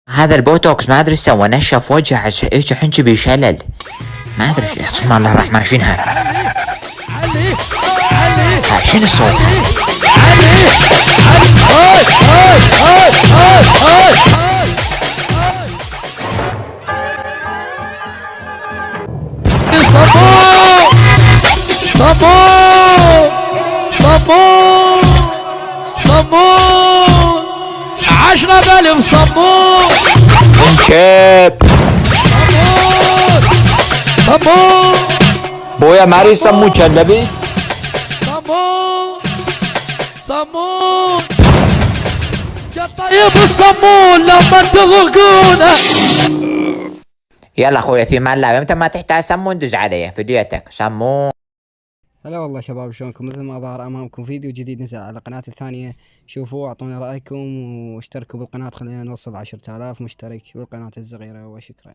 هذا البوتوكس ما ادري ايش سوى، نشف وجه ايش حنجي بشلل، ما ادري بسم الله الرحمن شنو هذا؟ شنو الصوت صابون صابون صابون 10,000 صابون شيب صابون صابون بويا ماري سمو لبس صابون صابون يا طيب الصابون لما تضغونه. يلا اخويا في مان الله، امتى ما تحتاج سمون دز علي فديتك سمون. هلا والله شباب، شلونكم؟ مثل ما ظهر امامكم فيديو جديد نزل على قناتي الثانية، شوفوا اعطونا رايكم واشتركوا بالقناة، خلينا نوصل 10,000 مشترك بالقناة الصغيرة، وشكرا.